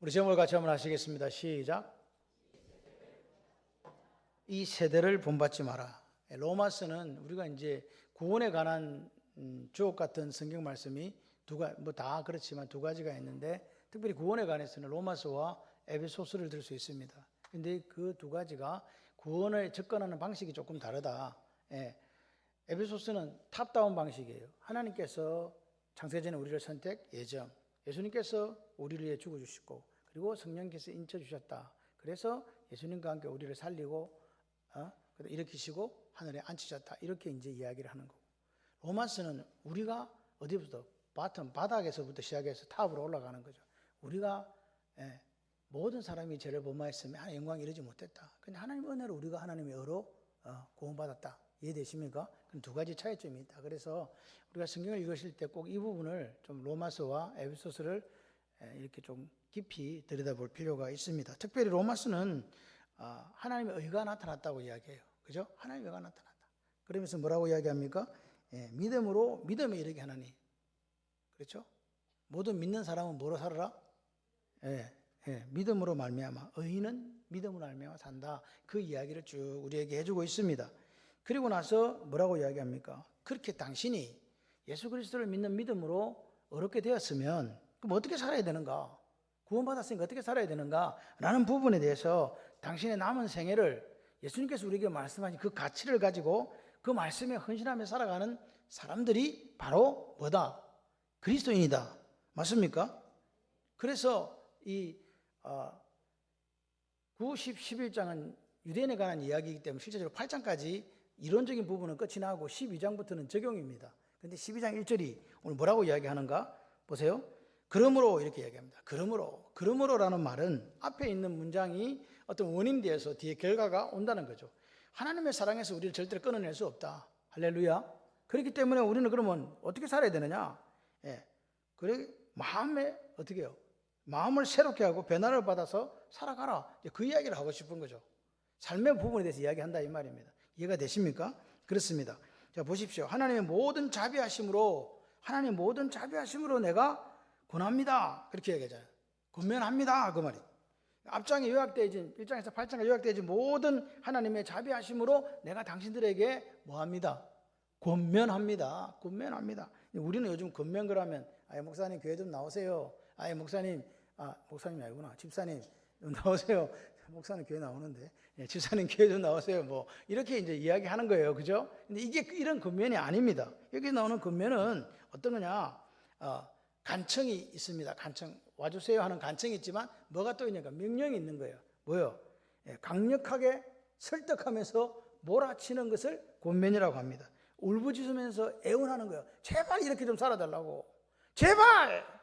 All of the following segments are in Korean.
우리 제목을 같이 한번 하시겠습니다. 시작. 이 세대를 본받지 마라. 로마서는 우리가 이제 구원에 관한 주옥 같은 성경 말씀이 다 그렇지만 두 가지가 있는데, 특별히 구원에 관해서는 로마서와 에베소서를 들 수 있습니다. 근데 그 두 가지가 구원을 접근하는 방식이 조금 다르다. 에베소서는 탑다운 방식이에요. 하나님께서 창세전에 우리를 선택, 예정. 예수님께서 우리를 위해 죽어주시고, 그리고 성령께서 인쳐주셨다. 그래서 예수님과 함께 우리를 살리고 일으키시고 하늘에 앉히셨다. 이렇게 이제 이야기를 하는 거고, 로마서는 우리가 어디부터 바닥에서부터 시작해서 탑으로 올라가는 거죠. 우리가 모든 사람이 죄를 범하였으면 하나님의 영광이 이르지 못했다. 근데 하나님의 은혜로 우리가 하나님의 의로 구원받았다. 이해되십니까? 그럼 두 가지 차이점이 있다. 그래서 우리가 성경을 읽으실 때 꼭 이 부분을 좀 로마서와 에베소서를 이렇게 좀 깊이 들여다볼 필요가 있습니다. 특별히 로마서는 하나님의 의가 나타났다고 이야기해요. 그죠? 하나님의 의가 나타났다. 그러면서 뭐라고 이야기합니까? 믿음에 이르게 하나니. 그렇죠? 모든 믿는 사람은 뭐로 살아라? 믿음으로 말미암아. 의인은 믿음으로 말미암아 산다. 그 이야기를 쭉 우리에게 해주고 있습니다. 그리고 나서 뭐라고 이야기합니까? 그렇게 당신이 예수 그리스도를 믿는 믿음으로 어렵게 되었으면 그럼 어떻게 살아야 되는가? 구원받았으니까 어떻게 살아야 되는가? 라는 부분에 대해서 당신의 남은 생애를 예수님께서 우리에게 말씀하신 그 가치를 가지고 그 말씀에 헌신하며 살아가는 사람들이 바로 뭐다? 그리스도인이다. 맞습니까? 그래서 이 9, 10, 11장은 유대인에 관한 이야기이기 때문에 실제적으로 8장까지 이론적인 부분은 끝이 나고 12장부터는 적용입니다. 그런데 12장 1절이 오늘 뭐라고 이야기하는가? 보세요. 그러므로 이렇게 이야기합니다. 그러므로라는 말은 앞에 있는 문장이 어떤 원인되어서 뒤에 결과가 온다는 거죠. 하나님의 사랑에서 우리를 절대로 끊어낼 수 없다. 할렐루야. 그렇기 때문에 우리는 그러면 어떻게 살아야 되느냐? 그래 마음에 어떻게 해요? 마음을 새롭게 하고 변화를 받아서 살아가라. 그 이야기를 하고 싶은 거죠. 삶의 부분에 대해서 이야기한다 이 말입니다. 이해가 되십니까? 그렇습니다. 자, 보십시오. 하나님의 모든 자비하심으로 내가 권합니다. 그렇게 얘기하잖아요. 권면합니다. 그 말이. 앞장에 요약되어진 1장에서 8장에 요약되어진 모든 하나님의 자비하심으로 내가 당신들에게 뭐합니다? 권면합니다. 우리는 요즘 권면 그러면 목사님 교회 좀 나오세요. 목사님이 아니구나. 집사님 좀 나오세요. 목사님 교회 나오는데 집사님 교회 좀 나오세요. 뭐 이렇게 이제 이야기하는 거예요. 그죠? 근데 이게 이런 권면이 아닙니다. 여기 나오는 권면은 어떤 거냐? 간청이 있습니다. 간청 와주세요 하는 간청이 있지만 뭐가 또 있냐니까 명령이 있는 거예요. 뭐요? 강력하게 설득하면서 몰아치는 것을 권면이라고 합니다. 울부짖으면서 애원하는 거예요. 제발 이렇게 좀 살아달라고. 제발!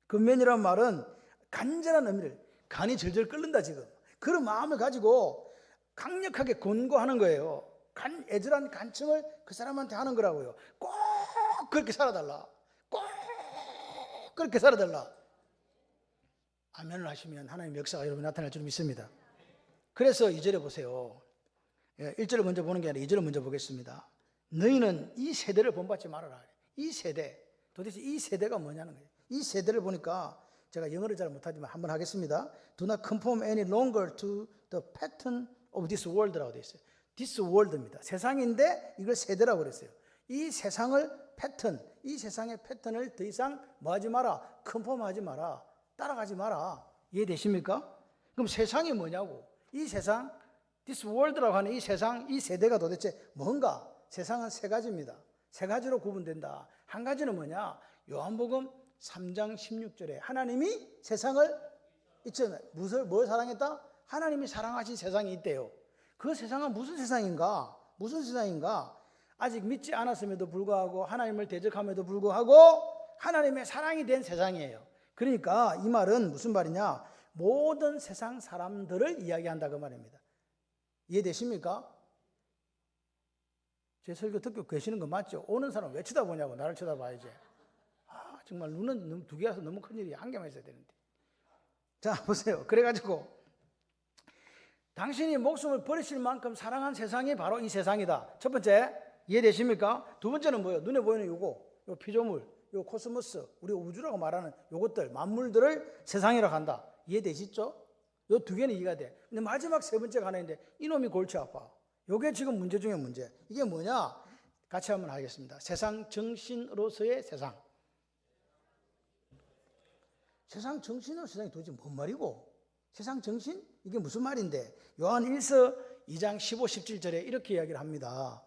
권면이란 말은 간절한 의미를, 간이 절절 끓는다 지금. 그런 마음을 가지고 강력하게 권고하는 거예요. 애절한 간청을 그 사람한테 하는 거라고요. 꼭 그렇게 살아달라. 꼭 그렇게 살아달라. 아멘을 하시면 하나님의 역사가 여러분 나타날 줄 믿습니다. 그래서 2절에 보세요. 1절을 먼저 보는 게 아니라 2절을 먼저 보겠습니다. 너희는 이 세대를 본받지 말아라. 이 세대. 도대체 이 세대가 뭐냐는 거예요. 이 세대를 보니까 제가 영어를 잘 못하지만 한번 하겠습니다. Do not conform any longer to the pattern of this world라고 되어 있어요. This world입니다. 세상인데 이걸 세대라고 그랬어요. 이 세상의 패턴을 더 이상 뭐하지 마라. 컨폼하지 마라. 따라가지 마라. 이해되십니까? 그럼 세상이 뭐냐고. 이 세상, this world라고 하는 이 세상, 이 세대가 도대체 뭔가? 세상은 세 가지입니다. 세 가지로 구분된다. 한 가지는 뭐냐? 요한복음 3장 16절에 하나님이 세상을 있잖아요. 뭘 사랑했다? 하나님이 사랑하신 세상이 있대요. 그 세상은 무슨 세상인가? 아직 믿지 않았음에도 불구하고 하나님을 대적함에도 불구하고 하나님의 사랑이 된 세상이에요. 그러니까 이 말은 무슨 말이냐? 모든 세상 사람들을 이야기한다 그 말입니다. 이해되십니까? 제 설교 듣고 계시는 거 맞죠? 오는 사람 왜 쳐다보냐고. 나를 쳐다봐야지. 정말 눈은 두 개라서 너무 큰일이 한 개만 있어야 되는데. 자 보세요. 그래가지고 당신이 목숨을 버리실 만큼 사랑한 세상이 바로 이 세상이다. 첫 번째 이해되십니까? 두 번째는 뭐예요? 눈에 보이는 요 피조물, 요 코스모스, 우리 우주라고 말하는 요것들, 만물들을 세상이라고 한다. 이해되시죠? 요 두 개는 이해가 돼. 근데 마지막 세 번째가 하나 있는데 이놈이 골치 아파. 요게 지금 문제 중에 문제. 이게 뭐냐? 같이 한번 하겠습니다. 세상 정신으로서의 세상. 세상 정신으로 세상이 도대체 뭔 말이고? 세상 정신? 이게 무슨 말인데? 요한 1서 2장 15, 17절에 이렇게 이야기를 합니다.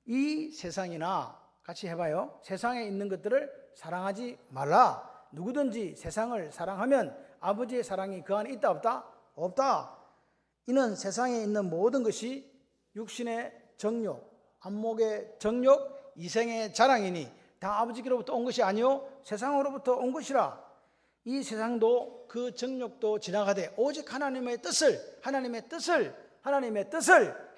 이 세상이나 같이 해봐요. 세상에 있는 것들을 사랑하지 말라. 누구든지 세상을 사랑하면 아버지의 사랑이 그 안에 있다 없다? 없다. 이는 세상에 있는 모든 것이 육신의 정욕, 안목의 정욕, 이생의 자랑이니 다 아버지께로부터 온 것이 아니요 세상으로부터 온 것이라. 이 세상도 그 정욕도 지나가되 오직 하나님의 뜻을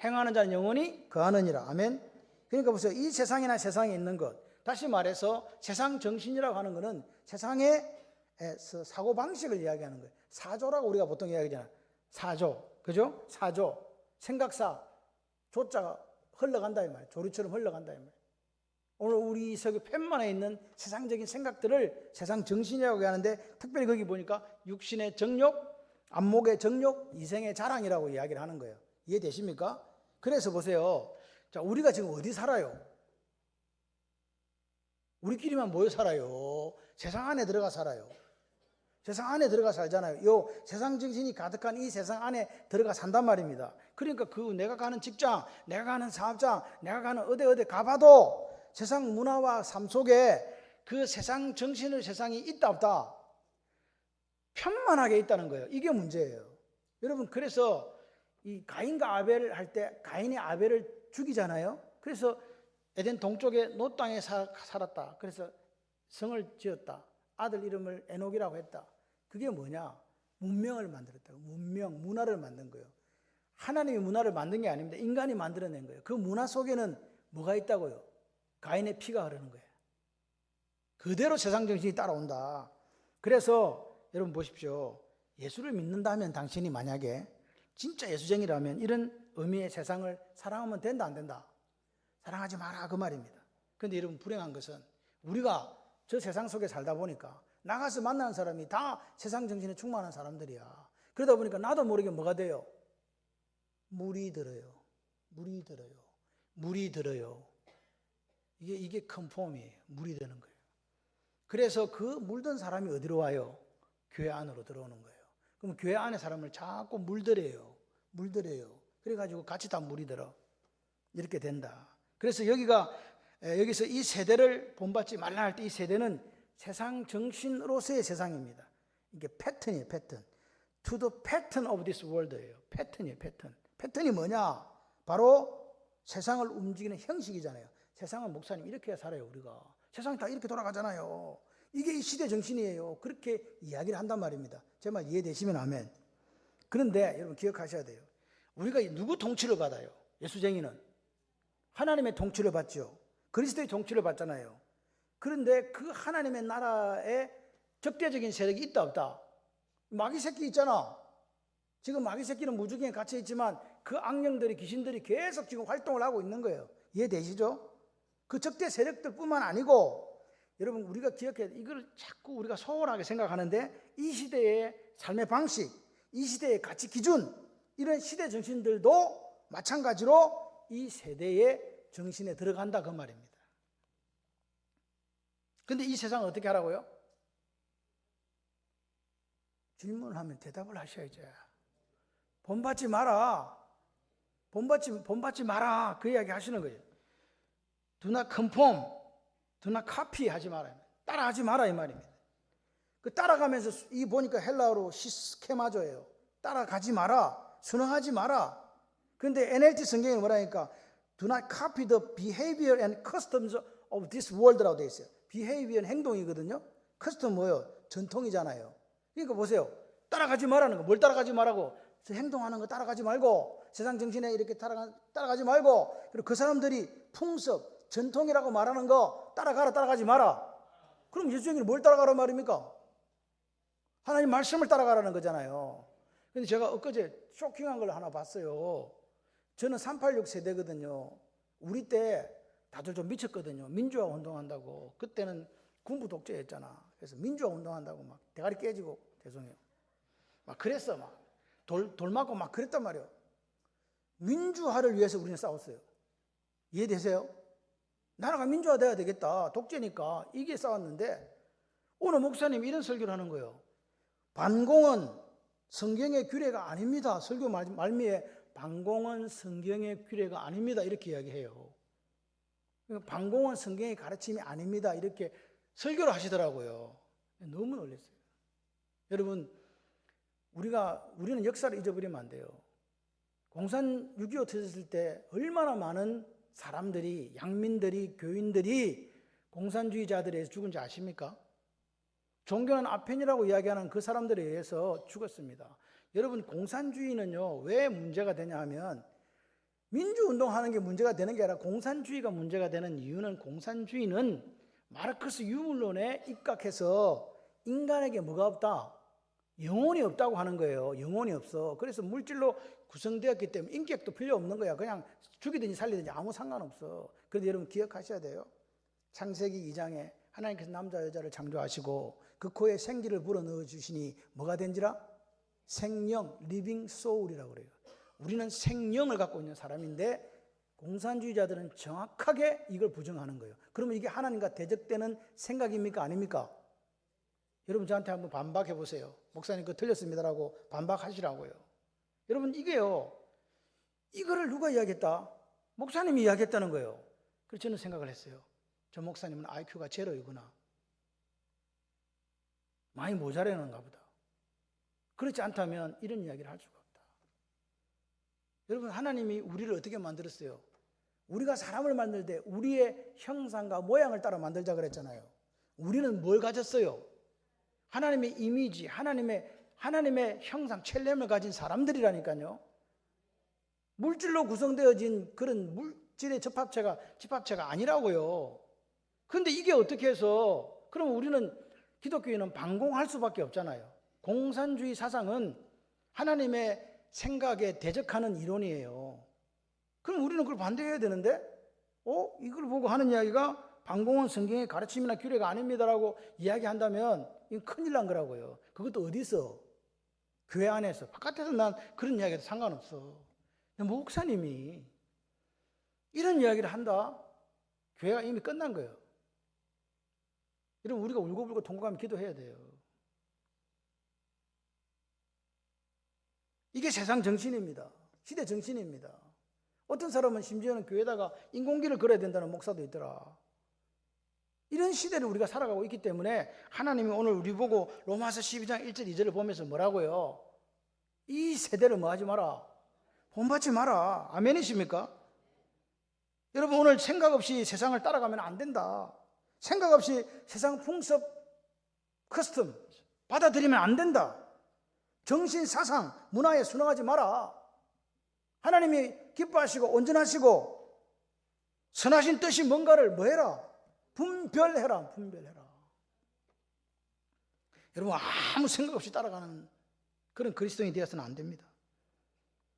행하는 자는 영원히 거하느니라. 아멘. 그러니까 보세요. 이 세상이나 세상에 있는 것, 다시 말해서 세상 정신이라고 하는 것은 세상의 사고방식을 이야기하는 거예요. 사조라고 우리가 보통 이야기하잖아요. 사조, 그죠? 사조, 생각사, 조자가 흘러간다 이 말이에요. 조류처럼 흘러간다 이 말이에요. 오늘 우리 석유 팻만에 있는 세상적인 생각들을 세상 정신이라고 하는데, 특별히 거기 보니까 육신의 정욕, 안목의 정욕, 이생의 자랑이라고 이야기를 하는 거예요. 이해되십니까? 그래서 보세요. 자, 우리가 지금 어디 살아요? 우리끼리만 모여 살아요? 세상 안에 들어가 살아요? 세상 안에 들어가 살잖아요. 요 세상 정신이 가득한 이 세상 안에 들어가 산단 말입니다. 그러니까 그 내가 가는 직장, 내가 가는 사업장, 내가 가는 어디 가봐도 세상 문화와 삶 속에 그 세상 정신의 세상이 있다 없다? 편만하게 있다는 거예요. 이게 문제예요. 여러분, 그래서 이 가인과 아벨을 할 때 가인이 아벨을 죽이잖아요. 그래서 에덴 동쪽에 노 땅에 살았다. 그래서 성을 지었다. 아들 이름을 에녹이라고 했다. 그게 뭐냐? 문명을 만들었다고. 문화를 만든 거예요. 하나님이 문화를 만든 게 아닙니다. 인간이 만들어낸 거예요. 그 문화 속에는 뭐가 있다고요? 가인의 피가 흐르는 거예요. 그대로 세상 정신이 따라온다. 그래서 여러분 보십시오. 예수를 믿는다면 당신이 만약에 진짜 예수쟁이라면 이런 의미의 세상을 사랑하면 된다 안 된다? 사랑하지 마라 그 말입니다. 그런데 여러분 불행한 것은 우리가 저 세상 속에 살다 보니까 나가서 만나는 사람이 다 세상 정신에 충만한 사람들이야. 그러다 보니까 나도 모르게 뭐가 돼요? 물이 들어요. 이게 큰 폼이에요. 물이 드는 거예요. 그래서 그 물든 사람이 어디로 와요? 교회 안으로 들어오는 거예요. 그럼 교회 안에 사람을 자꾸 물들여요. 그래가지고 같이 다 물이 들어. 이렇게 된다. 그래서 여기서 이 세대를 본받지 말라 할 때 이 세대는 세상 정신으로서의 세상입니다. 이게 패턴이에요, 패턴. To the pattern of this world예요. 패턴이에요, 패턴. 패턴이 뭐냐? 바로 세상을 움직이는 형식이잖아요. 세상은 목사님 이렇게 살아요, 우리가. 세상이 다 이렇게 돌아가잖아요. 이게 이 시대 정신이에요. 그렇게 이야기를 한단 말입니다. 제 말 이해되시면 아멘. 그런데 여러분 기억하셔야 돼요. 우리가 누구 통치를 받아요? 예수쟁이는 하나님의 통치를 받죠. 그리스도의 통치를 받잖아요. 그런데 그 하나님의 나라에 적대적인 세력이 있다 없다? 마귀 새끼 있잖아. 지금 마귀 새끼는 무주경에 갇혀 있지만 그 악령들이, 귀신들이 계속 지금 활동을 하고 있는 거예요. 이해되시죠? 그 적대 세력들뿐만 아니고 여러분 우리가 기억해야 돼. 이걸 자꾸 우리가 소홀하게 생각하는데 이 시대의 삶의 방식, 이 시대의 가치 기준, 이런 시대 정신들도 마찬가지로 이 세대의 정신에 들어간다 그 말입니다. 근데 이 세상을 어떻게 하라고요? 질문을 하면 대답을 하셔야죠. 본받지 마라. 본받지 마라. 그 이야기 하시는 거예요. Do not conform, do not copy 하지 마라. 따라하지 마라 이 말입니다. 그 따라가면서 이 보니까 헬라어로 시스케마조예요. 따라가지 마라. 순응하지 마라. 그런데 NLT 성경에 뭐라니까 do not copy the behavior and customs of this world라고 되어 있어요. behavior는 행동이거든요. custom 뭐예요? 전통이잖아요. 그러니까 보세요. 따라가지 말라는 거. 뭘 따라가지 말라고? 행동하는 거 따라가지 말고, 세상 정신에 이렇게 따라가지 말고, 그리고 그 사람들이 풍습, 전통이라고 말하는 거 따라가지 마라. 그럼 예수님이 뭘 따라가란 말입니까? 하나님 말씀을 따라가라는 거잖아요. 근데 제가 엊그제 쇼킹한 걸 하나 봤어요. 저는 386 세대거든요. 우리 때 다들 좀 미쳤거든요. 민주화 운동한다고. 그때는 군부 독재였잖아. 그래서 민주화 운동한다고 막 대가리 깨지고 죄송해요. 막 그랬어. 막 돌 맞고 막 그랬단 말이에요. 민주화를 위해서 우리는 싸웠어요. 이해되세요? 나라가 민주화돼야 되겠다. 독재니까 이게 싸웠는데 오늘 목사님이 이런 설교를 하는 거예요. 반공은 성경의 규례가 아닙니다. 설교 말미에 반공은 성경의 규례가 아닙니다. 이렇게 이야기해요. 반공은 성경의 가르침이 아닙니다. 이렇게 설교를 하시더라고요. 너무 놀랐어요. 여러분, 우리는 역사를 잊어버리면 안 돼요. 공산 6.25 터졌을 때 얼마나 많은 사람들이, 양민들이, 교인들이 공산주의자들에 의해서 죽은지 아십니까? 종교는 아펜이라고 이야기하는 그 사람들에 의해서 죽었습니다. 여러분, 공산주의는요, 왜 문제가 되냐 하면 민주운동하는 게 문제가 되는 게 아니라 공산주의가 문제가 되는 이유는 공산주의는 마르크스 유물론에 입각해서 인간에게 뭐가 없다? 영혼이 없다고 하는 거예요. 영혼이 없어. 그래서 물질로 구성되었기 때문에 인격도 필요 없는 거야. 그냥 죽이든지 살리든지 아무 상관없어. 그런데 여러분 기억하셔야 돼요. 창세기 2장에 하나님께서 남자 여자를 창조하시고 그 코에 생기를 불어넣어 주시니 뭐가 된지라? 생령, 리빙 소울이라고 그래요. 우리는 생명을 갖고 있는 사람인데 공산주의자들은 정확하게 이걸 부정하는 거예요. 그러면 이게 하나님과 대적되는 생각입니까? 아닙니까? 여러분 저한테 한번 반박해 보세요. 목사님 그거 틀렸습니다라고 반박하시라고요. 여러분 이게요, 이거를 누가 이야기했다? 목사님이 이야기했다는 거예요. 그래서 저는 생각을 했어요. 저 목사님은 IQ가 제로이구나. 많이 모자라는가 보다. 그렇지 않다면 이런 이야기를 할 수가 없다. 여러분 하나님이 우리를 어떻게 만들었어요? 우리가 사람을 만들 때 우리의 형상과 모양을 따라 만들자 그랬잖아요. 우리는 뭘 가졌어요? 하나님의 이미지, 하나님의 형상, 첼렘을 가진 사람들이라니까요. 물질로 구성되어진 그런 물질의 집합체가 아니라고요. 그런데 이게 어떻게 해서, 그럼 우리는, 기독교인은 반공할 수밖에 없잖아요. 공산주의 사상은 하나님의 생각에 대적하는 이론이에요. 그럼 우리는 그걸 반대해야 되는데, 이걸 보고 하는 이야기가 반공은 성경의 가르침이나 규례가 아닙니다라고 이야기한다면 이건 큰일 난 거라고요. 그것도 어디서? 교회 안에서. 바깥에서 난 그런 이야기도 상관없어. 근데 목사님이 이런 이야기를 한다? 교회가 이미 끝난 거예요. 여러분 우리가 울고불고 통곡하며 기도해야 돼요. 이게 세상 정신입니다. 시대 정신입니다. 어떤 사람은 심지어는 교회에다가 인공기를 걸어야 된다는 목사도 있더라. 이런 시대를 우리가 살아가고 있기 때문에 하나님이 오늘 우리 보고 로마서 12장 1절 2절을 보면서 뭐라고요? 이 세대를 뭐 하지 마라? 본받지 마라. 아멘이십니까? 여러분 오늘 생각 없이 세상을 따라가면 안 된다. 생각 없이 세상 풍습, 커스텀 받아들이면 안 된다. 정신, 사상, 문화에 순응하지 마라. 하나님이 기뻐하시고 온전하시고 선하신 뜻이 뭔가를 뭐 해라? 분별해라. 여러분 아무 생각 없이 따라가는 그런 그리스도인이 되어서는 안 됩니다.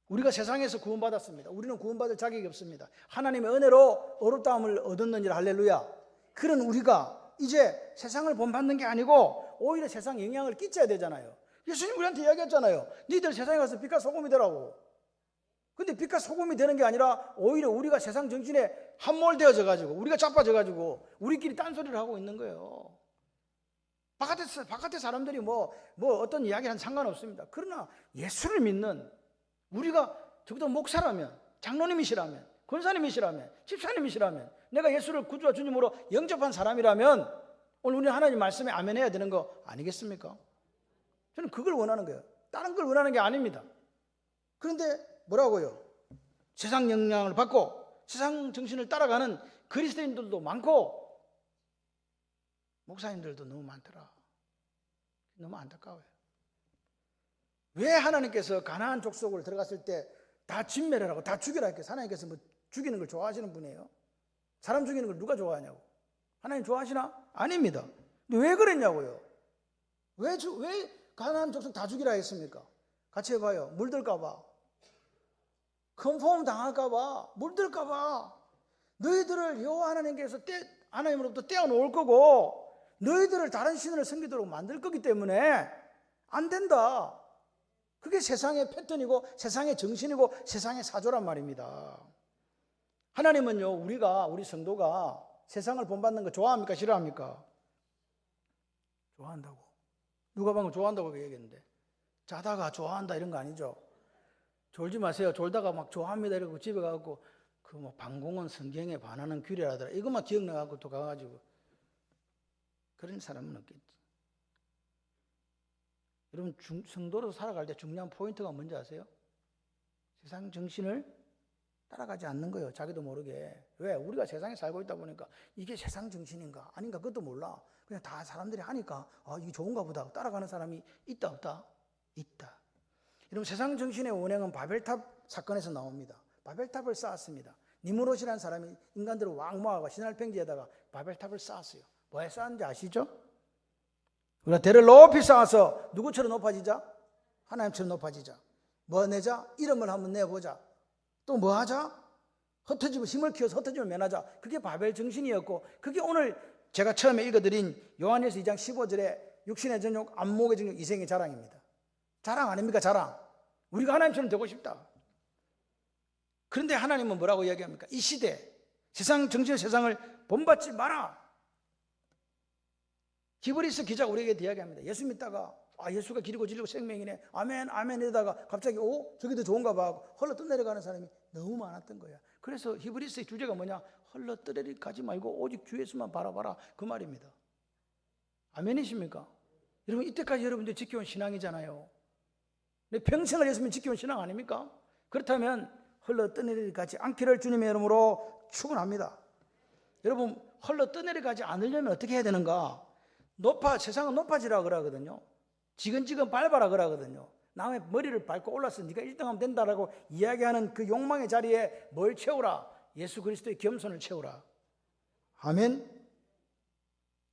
우리가 세상에서 구원받았습니다. 우리는 구원받을 자격이 없습니다. 하나님의 은혜로 의롭다함을 얻었느니라 할렐루야. 그런 우리가 이제 세상을 본받는 게 아니고 오히려 세상 영향을 끼쳐야 되잖아요. 예수님 우리한테 이야기했잖아요. 니들 세상에 가서 빛과 소금이 되라고. 근데 빛과 소금이 되는 게 아니라 오히려 우리가 세상 정신에 함몰되어져 가지고 우리가 자빠져 가지고 우리끼리 딴소리를 하고 있는 거예요. 바깥에 사람들이 뭐 어떤 이야기는 상관없습니다. 그러나 예수를 믿는 우리가 적어도 목사라면, 장로님이시라면, 권사님이시라면, 집사님이시라면, 내가 예수를 구주와 주님으로 영접한 사람이라면 오늘 우리 하나님 말씀에 아멘해야 되는 거 아니겠습니까? 저는 그걸 원하는 거예요. 다른 걸 원하는 게 아닙니다. 그런데 뭐라고요? 세상 영향을 받고 세상 정신을 따라가는 그리스도인들도 많고 목사님들도 너무 많더라. 너무 안타까워요. 왜 하나님께서 가나안 족속을 들어갔을 때 다 진멸하라고, 다 죽여라 했겠어요? 하나님께서 뭐 죽이는 걸 좋아하시는 분이에요? 사람 죽이는 걸 누가 좋아하냐고? 하나님 좋아하시나? 아닙니다. 근데 왜 그랬냐고요? 왜 가나안 족속 다 죽이라 했습니까? 같이 해봐요. 물들까 봐. 컨폼 당할까 봐. 물들까 봐. 너희들을 여호와 하나님께서 하나님으로부터 떼어놓을 거고 너희들을 다른 신을 섬기도록 만들 거기 때문에 안 된다. 그게 세상의 패턴이고 세상의 정신이고 세상의 사조란 말입니다. 하나님은요, 우리 성도가 세상을 본받는 거 좋아합니까? 싫어합니까? 좋아한다고. 누가 방금 좋아한다고 얘기했는데, 자다가 좋아한다 이런 거 아니죠? 졸지 마세요. 졸다가 막 좋아합니다 이러고 집에 가고 그 뭐 방공은 성경에 반하는 규례라더라 이것만 기억나가고 또 가가지고 그런 사람은 없겠지. 여러분, 성도로 살아갈 때 중요한 포인트가 뭔지 아세요? 세상 정신을 따라가지 않는 거예요. 자기도 모르게. 왜? 우리가 세상에 살고 있다 보니까 이게 세상 정신인가 아닌가 그것도 몰라. 그냥 다 사람들이 하니까 이게 좋은가 보다 따라가는 사람이 있다 없다? 있다. 여러분, 세상 정신의 원행은 바벨탑 사건에서 나옵니다. 바벨탑을 쌓았습니다. 니무롯이라는 사람이 인간들을 왕 모아가 신할 팽지에다가 바벨탑을 쌓았어요. 뭐에 쌓았는지 아시죠? 우리가 대를 높이 쌓아서 누구처럼 높아지자? 하나님처럼 높아지자. 뭐 내자? 이름을 한번 내보자. 또 뭐 하자? 흩어지면 힘을 키워서 흩어지면 면하자. 그게 바벨 정신이었고, 그게 오늘 제가 처음에 읽어드린 요한일서 2장 15절에 육신의 정욕, 안목의 정욕, 이생의 자랑입니다. 자랑 아닙니까? 자랑. 우리가 하나님처럼 되고 싶다. 그런데 하나님은 뭐라고 이야기합니까? 이 시대, 세상 정신의 세상을 본받지 마라. 히브리서 기자가 우리에게 이야기합니다. 예수 믿다가 예수가 길이고 진리고 생명이네, 아멘 아멘 이러다가 갑자기 저기 더 좋은가 봐 하고 헐러 떠내려가는 사람이 너무 많았던 거야. 그래서 히브리서의 주제가 뭐냐? 헐러 떠내려가지 말고 오직 주 예수만 바라봐라, 그 말입니다. 아멘이십니까? 여러분, 이때까지 여러분들 지켜온 신앙이잖아요. 근데 평생을 예수님 지켜온 신앙 아닙니까? 그렇다면 헐러 떠내려가지 않기를 주님의 이름으로 축원합니다. 여러분, 헐러 떠내려가지 않으려면 어떻게 해야 되는가? 세상은 높아지라 그러거든요. 지근지근 밟아라 그러거든요. 남의 머리를 밟고 올라서 네가 1등하면 된다라고 이야기하는 그 욕망의 자리에 뭘 채우라? 예수 그리스도의 겸손을 채우라. 아멘.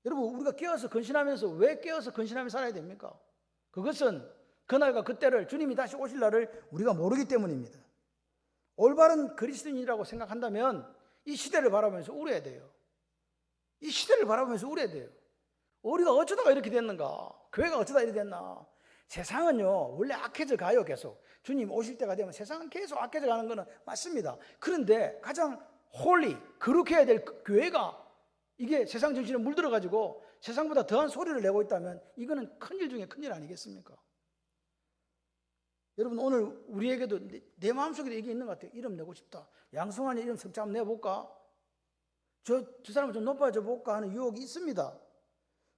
여러분, 우리가 깨어서 근신하면서 왜 깨어서 근신하며 살아야 됩니까? 그것은 그날과 그때를, 주님이 다시 오실 날을 우리가 모르기 때문입니다. 올바른 그리스도인이라고 생각한다면 이 시대를 바라보면서 울어야 돼요. 이 시대를 바라보면서 울어야 돼요. 우리가 어쩌다가 이렇게 됐는가? 교회가 어쩌다 이렇게 됐나? 세상은요, 원래 악해져 가요. 계속 주님 오실 때가 되면 세상은 계속 악해져 가는 것은 맞습니다. 그런데 가장 거룩해야 될 교회가 이게 세상 정신에 물들어 가지고 세상보다 더한 소리를 내고 있다면 이거는 큰일 중에 큰일 아니겠습니까? 여러분, 오늘 우리에게도 내 마음속에도 이게 있는 것 같아요. 이름 내고 싶다. 양성환이 이름 석자 한번 내볼까? 저 사람을 좀 높아져 볼까 하는 유혹이 있습니다.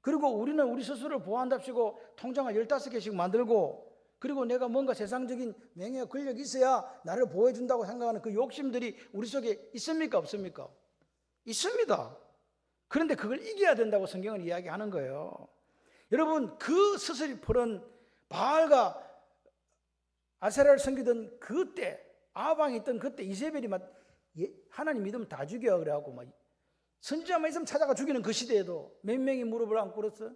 그리고 우리는 우리 스스로를 보호한답시고 통장을 15개씩 만들고, 그리고 내가 뭔가 세상적인 명예와 권력이 있어야 나를 보호해준다고 생각하는 그 욕심들이 우리 속에 있습니까? 없습니까? 있습니다. 그런데 그걸 이겨야 된다고 성경은 이야기하는 거예요. 여러분, 그 스스리 푸른 바알과 아세라를 섬기던 그때, 아방이 있던 그때 이세벨이 막 하나님 믿으면 다 죽여 그래갖고 막 선지자만 있으면 찾아가 죽이는 그 시대에도 몇 명이 무릎을 안 꿇었어요?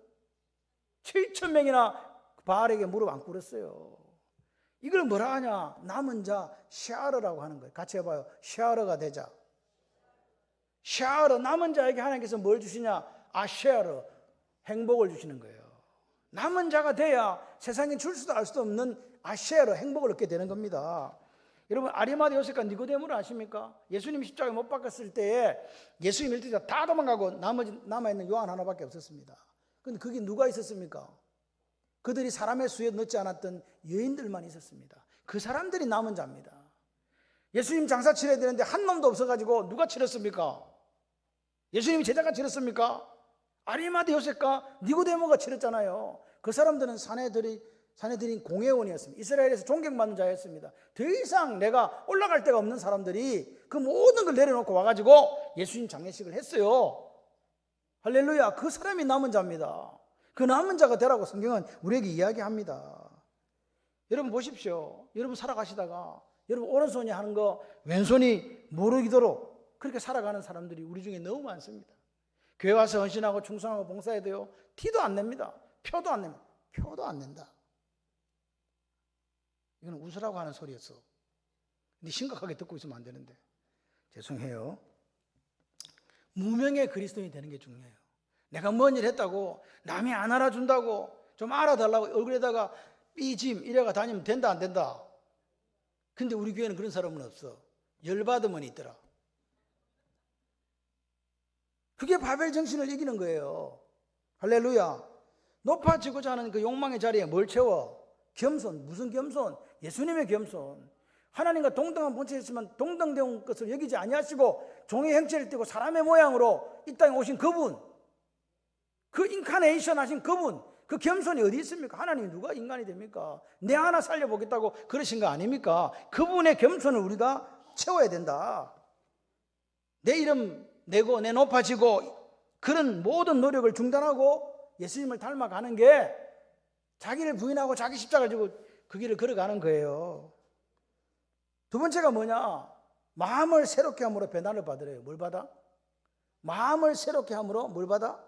7,000명이나 바알에게 무릎 안 꿇었어요. 이걸 뭐라 하냐? 남은 자 샤르라고 하는 거예요. 같이 해봐요. 샤르가 되자. 샤르, 남은 자에게 하나님께서 뭘 주시냐? 아샤르, 행복을 주시는 거예요. 남은 자가 돼야 세상에 줄 수도 알 수도 없는 아샤르, 행복을 얻게 되는 겁니다. 여러분, 아리마대 요셉과 니고데모를 아십니까? 예수님이 십자가에 못 박았을 때에 예수님 12제자 다 도망가고 남아있는 요한 하나밖에 없었습니다. 그런데 거기 누가 있었습니까? 그들이 사람의 수에 넣지 않았던 여인들만 있었습니다. 그 사람들이 남은 자입니다. 예수님 장사 치러야 되는데 한 놈도 없어가지고 누가 치렀습니까? 예수님이 제자가 치렀습니까? 아리마대 요셉과 니고데모가 치렀잖아요. 그 사람들은 사내들인 공회원이었습니다. 이스라엘에서 존경받는 자였습니다. 더 이상 내가 올라갈 데가 없는 사람들이 그 모든 걸 내려놓고 와가지고 예수님 장례식을 했어요. 할렐루야. 그 사람이 남은 자입니다. 그 남은 자가 되라고 성경은 우리에게 이야기합니다. 여러분 보십시오. 여러분 살아가시다가 여러분 오른손이 하는 거 왼손이 모르도록 그렇게 살아가는 사람들이 우리 중에 너무 많습니다. 교회 와서 헌신하고 충성하고 봉사해야 돼요. 티도 안 냅니다. 표도 안 냅니다. 표도 안 낸다. 이건 웃으라고 하는 소리였어. 근데 심각하게 듣고 있으면 안 되는데. 죄송해요. 무명의 그리스도인이 되는 게 중요해요. 내가 뭔 일 했다고 남이 안 알아준다고 좀 알아달라고 얼굴에다가 삐짐 이래가 다니면 된다 안 된다. 근데 우리 교회는 그런 사람은 없어. 열받으면 있더라. 그게 바벨 정신을 이기는 거예요. 할렐루야. 높아지고자 하는 그 욕망의 자리에 뭘 채워? 겸손. 무슨 겸손? 예수님의 겸손. 하나님과 동등한 본체에 있으면 동등된 것을 여기지 아니하시고 종의 형체를 띠고 사람의 모양으로 이 땅에 오신 그분, 그 인카네이션 하신 그분, 그 겸손이 어디 있습니까? 하나님이 누가 인간이 됩니까? 내 하나 살려보겠다고 그러신 거 아닙니까? 그분의 겸손을 우리가 채워야 된다. 내 이름 내고 내 높아지고 그런 모든 노력을 중단하고 예수님을 닮아가는 게 자기를 부인하고 자기 십자가를 지고 그 길을 걸어가는 거예요. 두 번째가 뭐냐? 마음을 새롭게 함으로 변화를 받으래요. 뭘 받아? 마음을 새롭게 함으로 뭘 받아?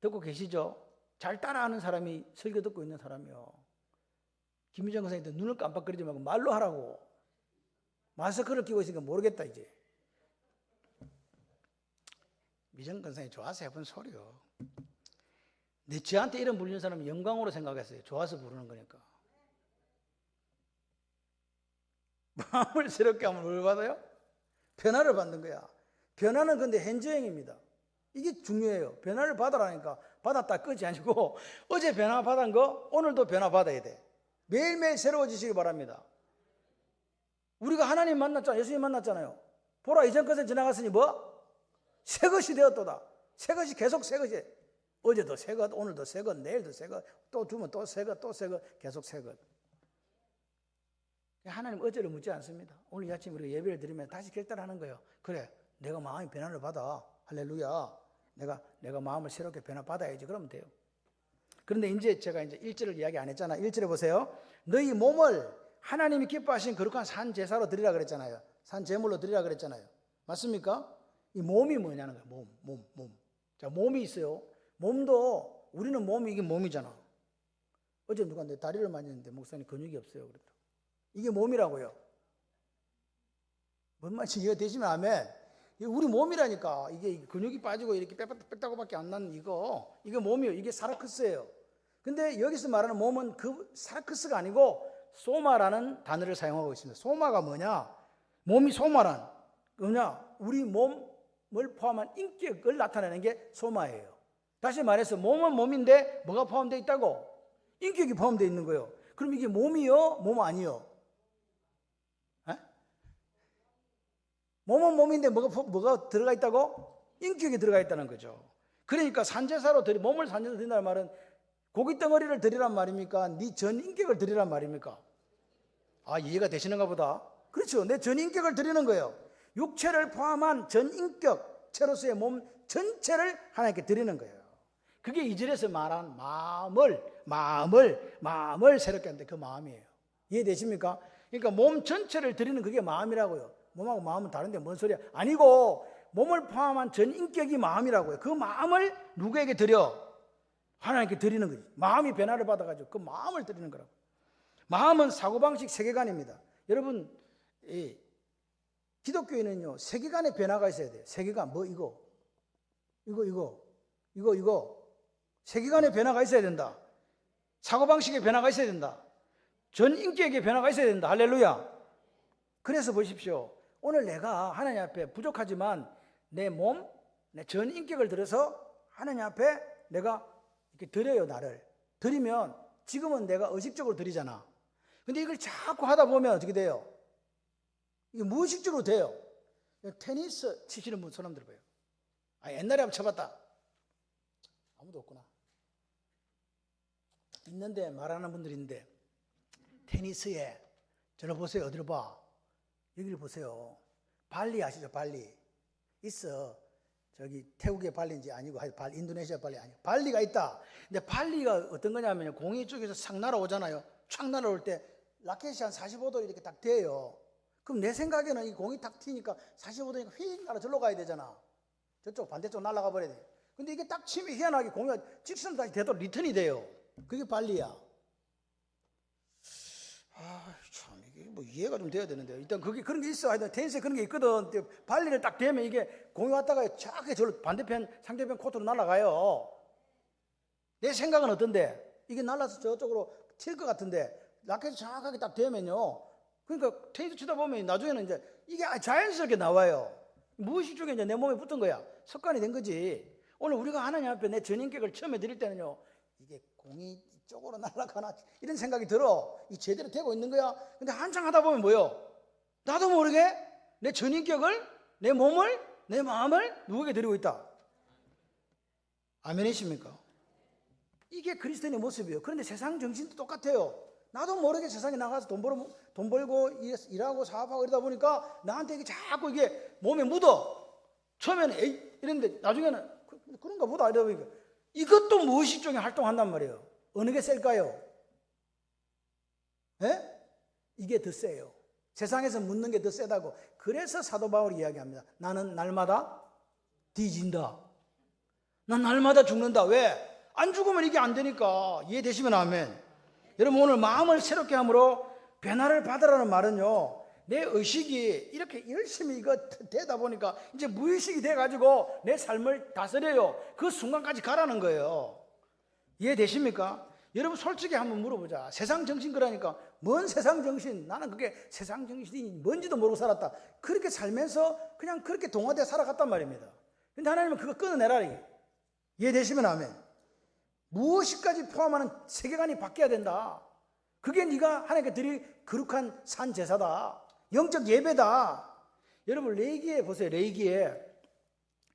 듣고 계시죠? 잘 따라하는 사람이 설교 듣고 있는 사람이요. 김유정 선생님도 눈을 깜빡거리지 말고 말로 하라고. 마스크를 끼고 있으니까 모르겠다 이제. 미정 선생님 좋아서 해본 소리요. 내 저한테 이름 부르는 사람은 영광으로 생각했어요. 좋아서 부르는 거니까. 마음을 새롭게 하면 뭘 받아요? 변화를 받는 거야. 변화는 근데 현재형입니다. 이게 중요해요. 변화를 받으라니까 받았다 끝이 아니고 어제 변화 받은 거 오늘도 변화 받아야 돼. 매일매일 새로워지시기 바랍니다. 우리가 하나님 만났잖아요. 예수님 만났잖아요. 보라 이전 것은 지나갔으니 뭐? 새 것이 되었도다. 새 것이 계속 새 것이. 어제도 새 것, 오늘도 새 것, 내일도 새 것, 또 주면 또 새 것, 또 새 것, 계속 새 것. 하나님 어제를 묻지 않습니다. 오늘 이 아침 우리가 예배를 드리면 다시 결단하는 거예요. 그래, 내가 마음이 변화를 받아. 할렐루야. 내가 마음을 새롭게 변화 받아야지. 그러면 돼요. 그런데 이제 제가 이제 1절을 이야기 안 했잖아. 1절에 보세요. 너희 몸을 하나님이 기뻐하신 거룩한 산 제사로 드리라 그랬잖아요. 산 제물로 드리라 그랬잖아요. 맞습니까? 이 몸이 뭐냐는 거예요. 몸. 자, 몸이 있어요. 몸도 우리는 몸이 이게 몸이잖아. 어제 누가 내 다리를 만졌는데 목사님 근육이 없어요. 그랬더라. 이게 몸이라고요. 뭔 말인지 이해가 되시면 아멘. 우리 몸이라니까. 이게 근육이 빠지고 이렇게 빽다고밖에 안 나는 이게 몸이에요. 이게 사라크스예요. 근데 여기서 말하는 몸은 그 사라크스가 아니고 소마라는 단어를 사용하고 있습니다. 소마가 뭐냐? 몸이 소마란 뭐냐? 우리 몸을 포함한 인격을 나타내는 게 소마예요. 다시 말해서 몸은 몸인데 뭐가 포함되어 있다고? 인격이 포함되어 있는 거예요. 그럼 이게 몸이요? 몸 아니요? 몸은 몸인데 뭐가 들어가 있다고? 인격이 들어가 있다는 거죠. 그러니까 산제사로 몸을 산제사로 드린다는 말은 고깃덩어리를 드리란 말입니까? 네 전 인격을 드리란 말입니까? 아, 이해가 되시는가 보다. 그렇죠. 내 전 인격을 드리는 거예요. 육체를 포함한 전 인격, 체로서의 몸 전체를 하나님께 드리는 거예요. 그게 2절에서 말한 마음을 새롭게 하는데 그 마음이에요. 이해되십니까? 그러니까 몸 전체를 드리는 그게 마음이라고요. 몸하고 마음은 다른데 뭔 소리야? 아니고 몸을 포함한 전 인격이 마음이라고요. 그 마음을 누구에게 드려? 하나님께 드리는 거지. 마음이 변화를 받아가지고 그 마음을 드리는 거라고. 마음은 사고방식 세계관입니다. 여러분, 기독교에는요 세계관의 변화가 있어야 돼요. 세계관 뭐 이거 세계관의 변화가 있어야 된다. 사고방식의 변화가 있어야 된다. 전 인격의 변화가 있어야 된다. 할렐루야. 그래서 보십시오. 오늘 내가 하나님 앞에 부족하지만 내 몸, 내 전 인격을 들여서 하나님 앞에 내가 이렇게 드려요. 나를 드리면 지금은 내가 의식적으로 드리잖아. 근데 이걸 자꾸 하다 보면 어떻게 돼요? 이게 무의식적으로 돼요. 테니스 치시는 분 손 한번 들어봐요. 아, 옛날에 한번 쳐봤다. 아무도 없구나. 있는데 말하는 분들이 있는데 테니스에 저를 보세요. 어디로 봐? 여기를 보세요. 발리 아시죠? 발리 있어. 저기 태국의 발리인지 아니고 인도네시아 발리 아니고 발리가 있다. 근데 발리가 어떤 거냐면 공이 이쪽에서 싹 날아오잖아요. 촥 날아올 때 라켓이 한 45도 이렇게 딱 돼요. 그럼 내 생각에는 이 공이 딱 튀니까 45도니까 휙 날아 절로 가야 되잖아. 저쪽 반대쪽 날아가 버려야 돼. 근데 이게 딱 치면 희한하게 공이 직선 다시 되도록 리턴이 돼요. 그게 발리야. 아, 참 뭐 이해가 좀 돼야 되는데요. 일단 그런 게 있어. 하여튼 테니스에 그런 게 있거든. 발리를 딱 대면 이게 공이 왔다가 쫙 저로 반대편 상대편 코트로 날아가요. 내 생각은 어떤데? 이게 날아서 저쪽으로 튈 것 같은데 라켓이 정확하게 딱 되면요. 그러니까 테니스 치다 보면 나중에는 이제 이게 자연스럽게 나와요. 무의식 중에 이제 내 몸에 붙은 거야. 습관이 된 거지. 오늘 우리가 하나님 앞에 내 전인격을 처음에 드릴 때는요. 이게 공이 이쪽으로 날아가나 이런 생각이 들어. 이 제대로 되고 있는 거야. 근데 한참 하다 보면 뭐요? 나도 모르게 내 전인격을, 내 몸을, 내 마음을 누구에게 드리고 있다. 아멘이십니까? 이게 그리스도인의 모습이에요. 그런데 세상 정신도 똑같아요. 나도 모르게 세상에 나가서 돈 벌고 일하고 사업하고 이러다 보니까 나한테 이게 자꾸 이게 몸에 묻어. 처음에는 에이 이랬는데 나중에는 그런가 보다 이러다 보니까 이것도 무의식 중에 활동한단 말이에요. 어느 게 셀까요? 예? 이게 더 세요. 세상에서 묻는 게 더 세다고. 그래서 사도 바울이 이야기합니다. 나는 날마다 뒤진다. 난 날마다 죽는다. 왜? 안 죽으면 이게 안 되니까. 이해되시면 아멘. 여러분 오늘 마음을 새롭게 함으로 변화를 받으라는 말은요. 내 의식이 이렇게 열심히 이거 되다 보니까 이제 무의식이 돼가지고 내 삶을 다스려요. 그 순간까지 가라는 거예요. 이해되십니까? 여러분 솔직히 한번 물어보자. 세상 정신 그러니까 뭔 세상 정신? 나는 그게 세상 정신이 뭔지도 모르고 살았다. 그렇게 살면서 그냥 그렇게 동화되어 살아갔단 말입니다. 근데 하나님은 그거 끊어내라. 이해되시면 아멘. 무엇이까지 포함하는 세계관이 바뀌어야 된다. 그게 네가 하나님께 드릴 거룩한 산 제사다. 영적 예배다. 여러분 레이기에 보세요. 레이기에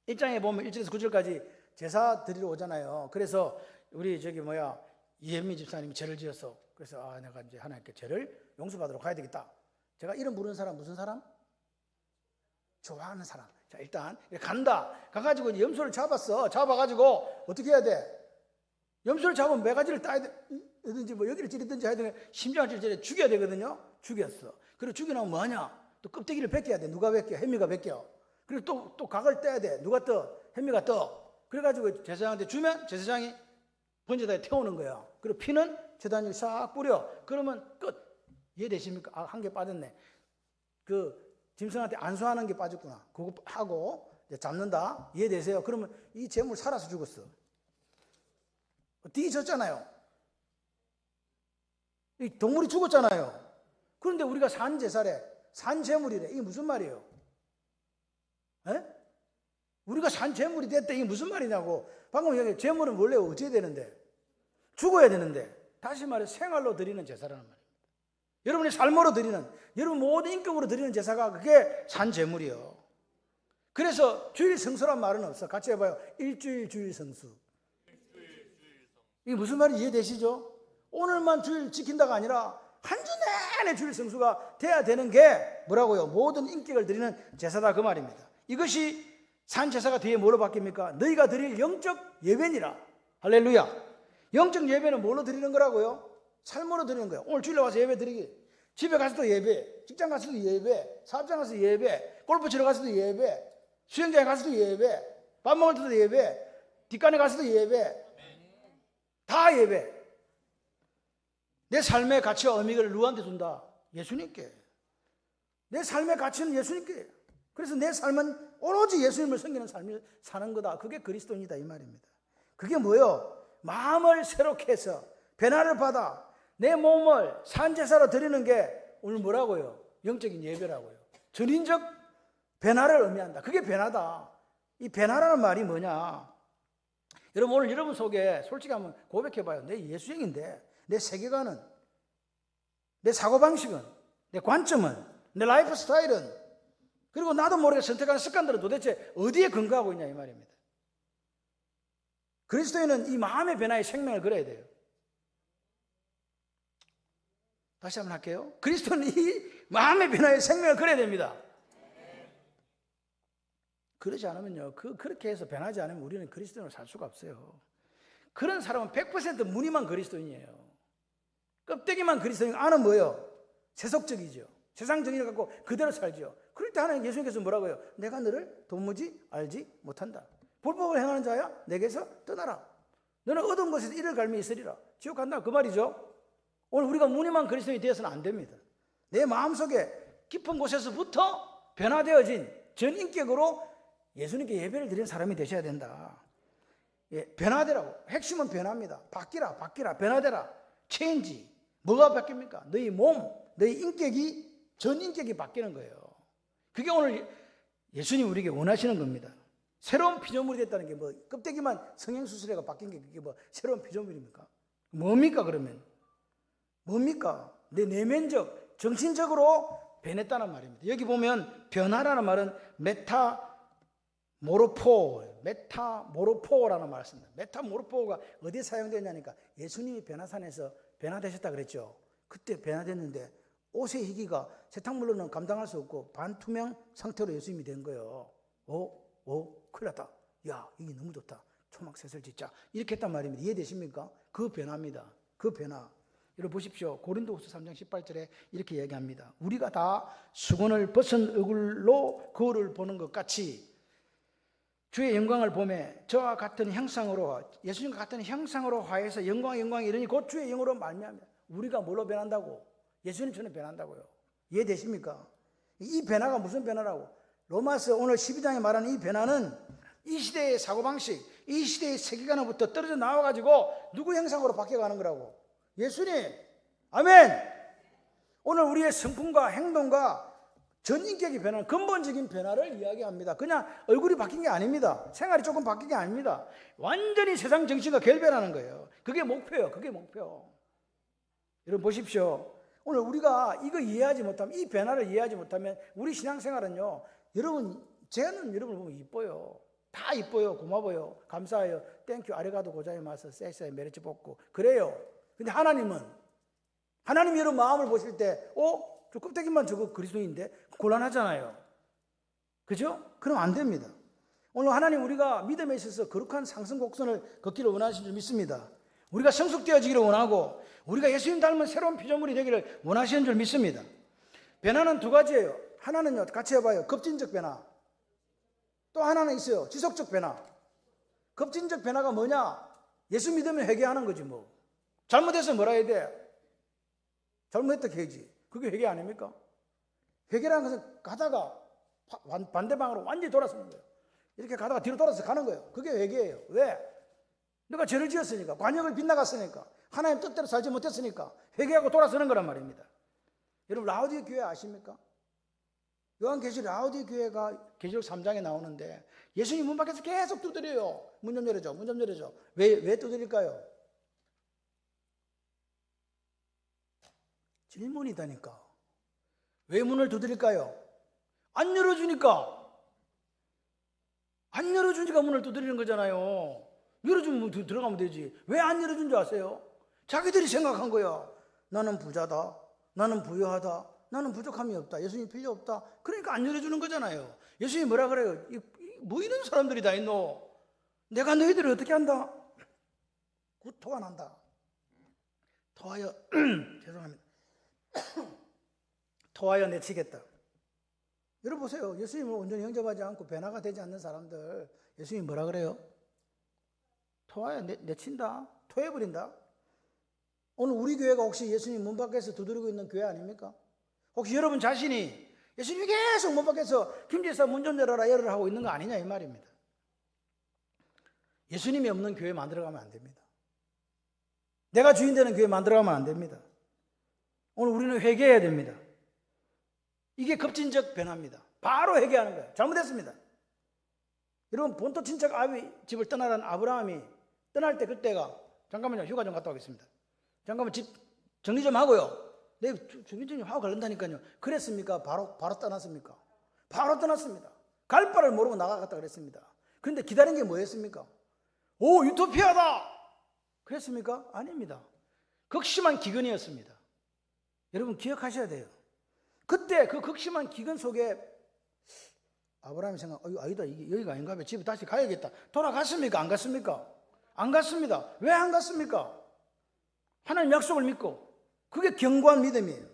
1장에 보면 1절에서 9절까지 제사 드리러 오잖아요. 그래서 우리 이현미 집사님이 죄를 지었어. 그래서 내가 이제 하나님께 죄를 용서받으러 가야 되겠다. 제가 이름 부르는 사람 무슨 사람? 좋아하는 사람. 자 일단 간다. 가가지고 염소를 잡았어. 잡아가지고 어떻게 해야 돼? 염소를 잡으면 매가지를 따야 되든지 뭐 여기를 찌르든지 해야 되는 심장을 찌르 죽여야 되거든요. 죽였어. 그리고 죽여놓으면 뭐하냐? 또 껍데기를 벗겨야 돼. 누가 벗겨? 햄미가 벗겨. 그리고 또 각을 떼야 돼. 누가 떠? 햄미가 떠. 그래가지고 제사장한테 주면 제사장이 번제단에 태우는 거야. 그리고 피는 제단에 싹 뿌려. 그러면 끝. 이해되십니까? 아, 한 개 빠졌네. 그 짐승한테 안수하는 게 빠졌구나. 그거 하고 이제 잡는다. 이해되세요? 그러면 이 재물 살아서 죽었어. 뒤졌잖아요. 이 동물이 죽었잖아요. 그런데 우리가 산 제사래, 산 재물이래. 이게 무슨 말이에요? 에? 우리가 산 재물이 됐대. 이게 무슨 말이냐고. 방금 여기 재물은 원래 어찌해야 되는데? 죽어야 되는데. 다시 말해 생활로 드리는 제사라는 말입니다. 여러분의 삶으로 드리는, 여러분 모든 인격으로 드리는 제사가 그게 산 재물이요. 그래서 주일 성수란 말은 없어. 같이 해봐요. 일주일 주일 성수. 이게 무슨 말인지 이해되시죠? 오늘만 주일 지킨다가 아니라 한 주 내내 주일 성수가 돼야 되는 게 뭐라고요? 모든 인격을 드리는 제사다 그 말입니다. 이것이 산 제사가 뒤에 뭐로 바뀝니까? 너희가 드릴 영적 예배니라. 할렐루야. 영적 예배는 뭘로 드리는 거라고요? 삶으로 드리는 거예요. 오늘 주일에 와서 예배 드리기. 집에 가서도 예배, 직장 가서도 예배, 사업장 가서도 예배, 골프 치러 가서도 예배, 수영장에 가서도 예배, 밥 먹을 때도 예배, 뒷간에 가서도 예배. 다 예배. 내 삶의 가치와 의미를 누구한테 준다? 예수님께. 내 삶의 가치는 예수님께. 그래서 내 삶은 오로지 예수님을 섬기는 삶을 사는 거다. 그게 그리스도인이다 이 말입니다. 그게 뭐요? 마음을 새롭게 해서 변화를 받아 내 몸을 산제사로 드리는 게 오늘 뭐라고요? 영적인 예배라고요. 전인적 변화를 의미한다. 그게 변화다. 이 변화라는 말이 뭐냐? 여러분 오늘 여러분 속에 솔직히 한번 고백해봐요. 내 예수형인데 내 세계관은, 내 사고방식은, 내 관점은, 내 라이프 스타일은, 그리고 나도 모르게 선택하는 습관들은 도대체 어디에 근거하고 있냐 이 말입니다. 그리스도인은 이 마음의 변화에 생명을 걸어야 돼요. 다시 한번 할게요. 그리스도는 이 마음의 변화에 생명을 걸어야 됩니다. 그러지 않으면요, 그렇게 해서 변하지 않으면 우리는 그리스도인으로 살 수가 없어요. 그런 사람은 100% 무늬만 그리스도인이에요. 껍데기만 그리스도인, 안은 뭐예요? 세속적이죠. 세상 정의를 갖고 그대로 살죠. 그럴 때 하나님 예수님께서 뭐라고요? 내가 너를 도무지 알지 못한다. 불법을 행하는 자야 내게서 떠나라. 너는 어두운 곳에서 이를 갈미 있으리라. 지옥 간다 그 말이죠. 오늘 우리가 무늬만 그리스도인이 되어서는 안 됩니다. 내 마음속에 깊은 곳에서부터 변화되어진 전인격으로 예수님께 예배를 드리는 사람이 되셔야 된다. 예, 변화되라고. 핵심은 변화입니다. 바뀌라, 변화되라. 체인지. 뭐가 바뀝니까? 너희 몸, 너희 인격이, 전인격이 바뀌는 거예요. 그게 오늘 예수님 우리에게 원하시는 겁니다. 새로운 피조물이 됐다는 게 뭐 껍데기만 성형수술해가 바뀐 게 그게 뭐 새로운 피조물입니까? 뭡니까 그러면? 뭡니까? 내 내면적, 정신적으로 변했다는 말입니다. 여기 보면 변화라는 말은 메타모르포라는 말을 씁니다. 메타모르포가 어디에 사용되냐니까 예수님이 변화산에서 변화되셨다 그랬죠. 그때 변화됐는데 옷의 희기가 세탁물로는 감당할 수 없고 반투명 상태로 예수님이 된 거예요. 큰일 났다. 야, 이게 너무 좋다. 초막셋을 짓자. 이렇게 했단 말입니다. 이해되십니까? 그 변화입니다. 그 변화. 여러분 보십시오. 고린도후서 3장 18절에 이렇게 얘기합니다. 우리가 다 수건을 벗은 얼굴로 거울을 보는 것 같이 주의 영광을 보매 저와 같은 형상으로, 예수님과 같은 형상으로 화해해서 영광이 이르니 곧 주의 영으로 말미암아. 우리가 뭘로 변한다고? 예수님처럼 변한다고요. 이해되십니까? 이 변화가 무슨 변화라고? 로마서 오늘 12장에 말하는 이 변화는 이 시대의 사고방식, 이 시대의 세계관으로부터 떨어져 나와가지고 누구 형상으로 바뀌어가는 거라고? 예수님. 아멘. 오늘 우리의 성품과 행동과 전인격이 변하는 근본적인 변화를 이야기합니다. 그냥 얼굴이 바뀐 게 아닙니다. 생활이 조금 바뀐 게 아닙니다. 완전히 세상 정신과 결별하는 거예요. 그게 목표예요. 그게 목표. 여러분 보십시오. 오늘 우리가 이거 이해하지 못하면, 이 변화를 이해하지 못하면 우리 신앙생활은요, 여러분, 저는 여러분을 보면 이뻐요. 다 이뻐요. 고마워요. 감사해요. 땡큐 아리가도 고자이마스 세이사이 메리츠 복고 그래요. 근데 하나님은, 하나님이 여러분 마음을 보실 때 저 껍데기만 저거 그리스도인데 곤란하잖아요. 그죠? 그럼 안 됩니다. 오늘 하나님 우리가 믿음에 있어서 거룩한 상승 곡선을 걷기를 원하시는 줄 믿습니다. 우리가 성숙되어지기를 원하고 우리가 예수님 닮은 새로운 피조물이 되기를 원하시는 줄 믿습니다. 변화는 두 가지예요. 하나는요, 같이 해봐요. 급진적 변화. 또 하나는 있어요. 지속적 변화. 급진적 변화가 뭐냐? 예수 믿으면 회개하는 거지 뭐. 잘못해서 뭐라 해야 돼? 잘못했다 해야지. 그게 회개 아닙니까? 회개라는 것은 가다가 반대방으로 완전히 돌아서는 거예요. 이렇게 가다가 뒤로 돌아서 가는 거예요. 그게 회개예요. 왜? 내가 죄를 지었으니까, 관역을 빗나갔으니까, 하나님 뜻대로 살지 못했으니까 회개하고 돌아서는 거란 말입니다. 여러분 라우디에 교회 아십니까? 요한계시록 라우디에 교회가 계시록 3장에 나오는데 예수님 문 밖에서 계속 두드려요. 문 좀 열어줘, 문 좀 열어줘. 왜 두드릴까요? 질문이다니까. 왜 문을 두드릴까요? 안 열어주니까. 안 열어주니까 문을 두드리는 거잖아요. 열어주면 들어가면 되지. 왜 안 열어준 줄 아세요? 자기들이 생각한 거야. 나는 부자다. 나는 부유하다. 나는 부족함이 없다. 예수님 필요 없다. 그러니까 안 열어주는 거잖아요. 예수님이 뭐라 그래요? 뭐 이런 사람들이 다 있노? 내가 너희들을 어떻게 한다? 구토가 난다. 토하여 죄송합니다. 토하여 내치겠다. 여러분 보세요. 예수님을 온전히 영접하지 않고 변화가 되지 않는 사람들, 예수님이 뭐라 그래요? 토하여 내친다. 토해버린다. 오늘 우리 교회가 혹시 예수님 문 밖에서 두드리고 있는 교회 아닙니까? 혹시 여러분 자신이 예수님이 계속 문 밖에서 김지사 문 좀 열어라 하고 있는 거 아니냐 이 말입니다. 예수님이 없는 교회 만들어가면 안 됩니다. 내가 주인 되는 교회 만들어가면 안 됩니다. 오늘 우리는 회개해야 됩니다. 이게 급진적 변화입니다. 바로 회개하는 거예요. 잘못했습니다. 여러분 본토 친척 아비 집을 떠나라는 아브라함이 떠날 때 그때가 잠깐만요. 휴가 좀 갔다 오겠습니다. 잠깐만 집 정리 좀 하고요. 내일 주민증이 하고 가른다니까요. 그랬습니까? 바로 떠났습니까? 바로 떠났습니다. 갈 바를 모르고 나가갔다 그랬습니다. 그런데 기다린 게 뭐였습니까? 오, 유토피아다! 그랬습니까? 아닙니다. 극심한 기근이었습니다. 여러분 기억하셔야 돼요. 그때 그 극심한 기근 속에 아브라함이 생각, 아니다, 이게 여기가 아닌가 봐. 집에 다시 가야겠다. 돌아갔습니까? 안 갔습니까? 안 갔습니다. 왜 안 갔습니까? 하나님 약속을 믿고. 그게 견고한 믿음이에요.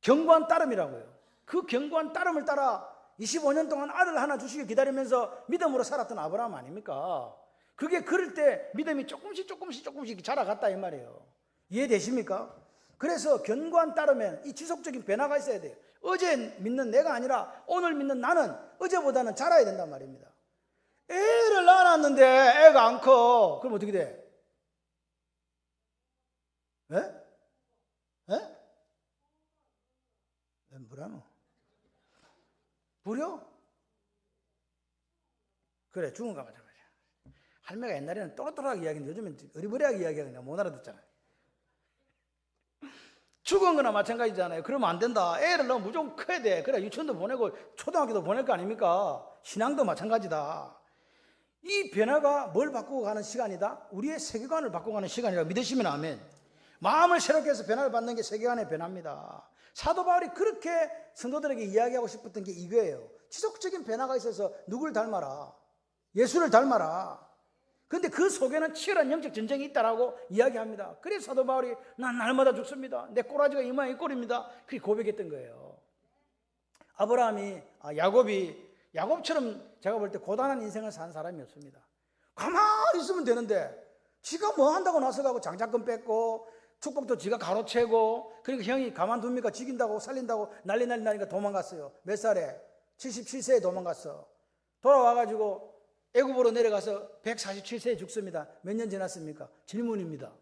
견고한 따름이라고요. 그 견고한 따름을 따라 25년 동안 아들 하나 주시길 기다리면서 믿음으로 살았던 아브라함 아닙니까? 그게 그럴 때 믿음이 조금씩 자라갔다 이 말이에요. 이해되십니까? 그래서 견고한 따르면 이 지속적인 변화가 있어야 돼요. 어제 믿는 내가 아니라 오늘 믿는 나는 어제보다는 자라야 된단 말입니다. 애를 낳았는데 애가 안 커. 그럼 어떻게 돼? 에? 에? 뭐라노? 부려? 그래, 죽은 거 마찬가지야. 할매가 옛날에는 또렷또렷하게 이야기했는데 요즘엔 어리버리하게 이야기하니까 못 알아듣잖아요. 죽은 거나 마찬가지잖아요. 그러면 안 된다. 애를 넣으면 무조건 커야 돼. 그래, 유치원도 보내고 초등학교도 보낼 거 아닙니까? 신앙도 마찬가지다. 이 변화가 뭘 바꾸고 가는 시간이다? 우리의 세계관을 바꾸고 가는 시간이라고 믿으시면 아멘. 마음을 새롭게 해서 변화를 받는 게 세계관의 변화입니다. 사도 바울이 그렇게 성도들에게 이야기하고 싶었던 게 이거예요. 지속적인 변화가 있어서 누굴 닮아라? 예수를 닮아라. 그런데 그 속에는 치열한 영적 전쟁이 있다라고 이야기합니다. 그래서 사도 바울이 난 날마다 죽습니다. 내 꼬라지가 이 모양이 꼴입니다. 그렇게 고백했던 거예요. 아브라함이 야곱처럼 제가 볼 때 고단한 인생을 산 사람이었습니다. 가만히 있으면 되는데 지가 뭐 한다고 나서가고 장자금 뺏고 축복도 지가 가로채고 그러니까 형이 가만둡니까? 죽인다고 살린다고 난리 나니까 도망갔어요. 몇 살에? 77세에 도망갔어. 돌아와가지고 애굽으로 내려가서 147세에 죽습니다. 몇 년 지났습니까? 질문입니다.